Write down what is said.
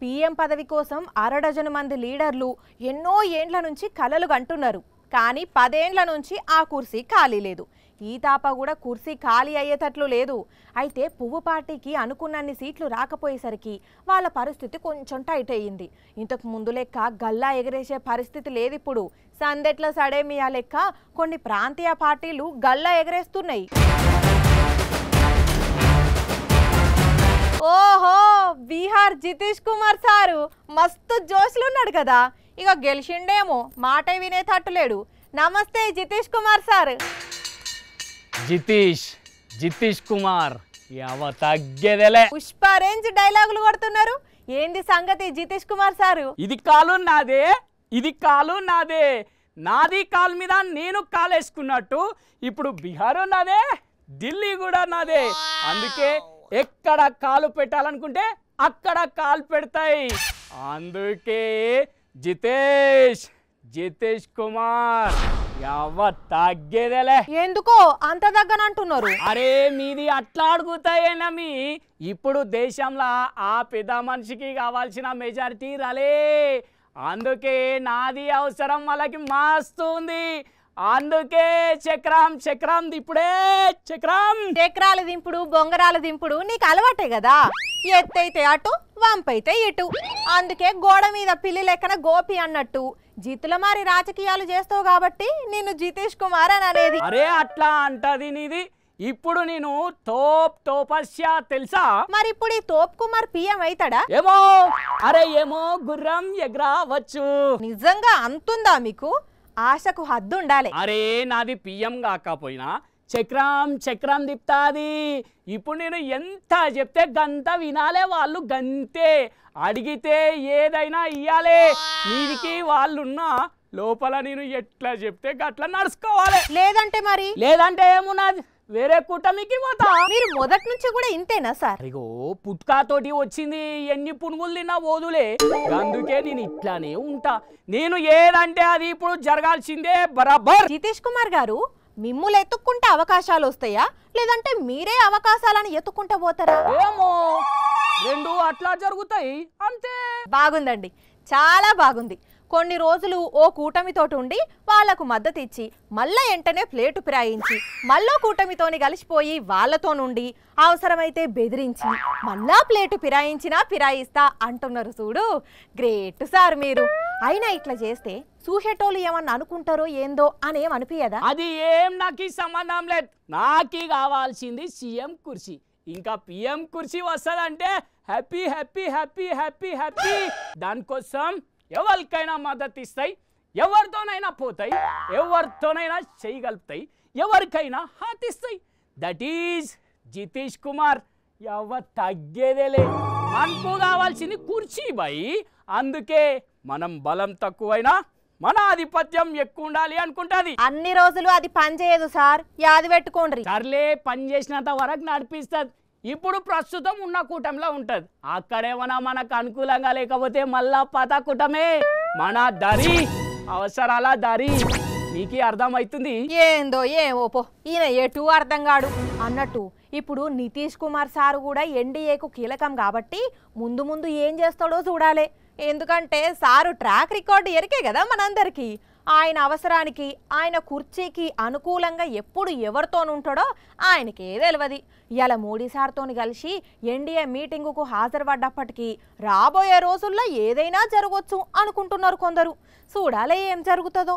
PM పదవి కోసం అరడజను మంది లీడర్లు ఎన్నో ఏండ్ల నుంచి కలలు కంటున్నారు. కానీ 10 ఏండ్ల నుంచి ఆ కుర్సీ ఖాళీ లేదు. ఈ తాప కూడా కుర్సీ ఖాళీ అయ్యేటట్లు లేదు. అయితే పువ్వు పార్టీకి అనుకున్నన్ని సీట్లు రాకపోయేసరికి వాళ్ళ పరిస్థితి కొంచెం టైట్ అయ్యింది. ఇంతకు ముందు లెక్క గల్లా ఎగరేసే పరిస్థితి లేదు. ఇప్పుడు సందెట్ల సడేమియా లెక్క కొన్ని ప్రాంతీయ పార్టీలు గల్లా ఎగరేస్తున్నాయి. ఓహో, బీహార్ జితేష్ కుమార్ సారు మస్తు జోష్లున్నాడు కదా. ఇక గెలిచిండేమో మాట వినేటట్టులేడు. నమస్తే జితేష్ కుమార్ సార్. జితేష్ కుమార్ తగ్గేదేలే. పుష్ప రేంజ్ డైలాగులు కొడుతున్నారు. ఏంది సంగతి జితేష్ కుమార్ సారు? ఇది కాలు నాదే, నాది కాలు మీద నేను కాలేసుకున్నట్టు ఇప్పుడు బీహారు నాదే, ఢిల్లీ కూడా నాదే. అందుకే ఎక్కడ కాలు పెట్టాలనుకుంటే అక్కడ కాలు పెడతాయి. అందుకే జితేష్ కుమార్ తగ్గేదేలే. ఎందుకో అంత దగ్గనంటున్నారు? అరే మీది అట్లా అడుగుతాయేనమి. ఇప్పుడు దేశంలో ఆ పెద్ద మనిషికి కావాల్సిన మెజారిటీ రాలే. అందుకే నాది అవసరం వాళ్ళకి మస్తు ఉంది. అందుకే చక్రం ఇప్పుడే చక్రాల దింపుడు బొంగరాల దింపుడు నీకు అలవాటే కదా. ఎత్తైతే అటు వంపైతే ఇటు. అందుకే గోడ మీద పిల్లి లెక్కన గోపి అన్నట్టు జిత్తులమారి రాజకీయాలు చేస్తావు కాబట్టి నేను జితేష్ కుమార్ అని అనేది. అరే అట్లా అంటది నీది. ఇప్పుడు నేను తోపస్య తెలుసా? మరి ఇప్పుడు ఈ తోప్ కుమార్ పిఎం అవుతాడా? ఏమో గుర్రం ఎగరవచ్చు. నిజంగా అంతుందా మీకు? ఆశకు హద్దు ఉండాలి. అరే నాది పిఎం కాకపోయినా చక్రం తిప్తాది. ఇప్పుడు నేను ఎంత చెప్తే గంత వినాలే వాళ్ళు, గంతే. అడిగితే ఏదైనా ఇయ్యాలే. మీదికి వాళ్ళున్నా లోపల నేను ఎట్లా చెప్తే గట్లా నడుచుకోవాలి. లేదంటే ఏమున్నది, వేరే కూటమికి పోతా. మీరు మొదటి నుంచి కూడా ఇంతేనా సార్? అరిగో పుట్కాతోటి వచ్చింది, ఎన్ని పునుగులు తిన్నా పోదులే. అందుకే నేను ఇట్లానే ఉంటా. నేను ఏదంటే అది ఇప్పుడు జరగాల్సిందే బరాబర్. జితేష్ కుమార్ గారు, మిమ్ములు ఎత్తుక్కుంటే అవకాశాలు వస్తాయా, లేదంటే మీరే అవకాశాలను ఎత్తుకుంటా పోతారా? ఏమో, రెండు అట్లా జరుగుతాయి అంతే. బాగుందండి, చాలా బాగుంది. కొన్ని రోజులు ఓ కూటమితోటి ఉండి వాళ్లకు మద్దతు ఇచ్చి మళ్ళా వెంటనే ప్లేటు ఫిరాయించి మళ్ళా కూటమితోని కలిసిపోయి వాళ్లతో నుండి అవసరమైతే బెదిరించి మళ్ళా ప్లేటు ఫిరాయిస్తా అంటున్నారు చూడు. గ్రేట్ సార్ మీరు. అయినా ఇట్లా చేస్తే చూసేటోళ్ళు ఏమన్నా అనుకుంటారో ఏందో అనేమనిపించదా? అది ఏం నాకు సంబంధం లేదు. నాకు కావాల్సింది సీఎం కుర్చీ. ఇంకా పిఎం కుర్చీ వస్తుందంటే happy happy happy happy happy. దానికోసం ఎవరికైనా మద్దతు ఇస్తాయి, ఎవరితోనైనా పోతాయి, ఎవరితోనైనా చేయగలుగుతాయి, ఎవరికైనా హాతిస్తాయి. That is Jitesh Kumar. తగ్గేదేలే. మనకు కావాల్సింది కుర్చీ బాయి. అందుకే మనం బలం తక్కువైనా మన ఆధిపత్యం ఎక్కువ ఉండాలి అనుకుంటుంది. అన్ని రోజులు అది పనిచేయదు సార్, యాది పెట్టుకోండి. సర్లే, పని చేసినంత వరకు నడిపిస్తుంది. ఇప్పుడు ప్రస్తుతం ఉన్న కూటమిలో ఉంటుంది. అక్కడేమన్నా మనకు అనుకూలంగా లేకపోతే మళ్ళా పాత కూటమే మన దారి, అవసరాల దారి. మీకు అర్థమవుతుంది? ఏందో ఏమోపో, ఈయన ఎటు అర్థం కాడు అన్నట్టు. ఇప్పుడు నితీష్ కుమార్ సారు కూడా ఎన్డీఏకు కీలకం కాబట్టి ముందు ఏం చేస్తాడో చూడాలి. ఎందుకంటే సారు ట్రాక్ రికార్డు ఎరికే కదా మనందరికీ. ఆయన అవసరానికి, ఆయన కుర్చీకి అనుకూలంగా ఎప్పుడు ఎవరితోనుంటాడో ఆయనకే తెలియదు. ఇలా మోడీ సార్తోని కలిసి ఎన్డీఏ మీటింగుకు హాజరుపడ్డప్పటికీ రాబోయే రోజుల్లో ఏదైనా జరగవచ్చు అనుకుంటున్నారు కొందరు. చూడాలి ఏం జరుగుతుందో.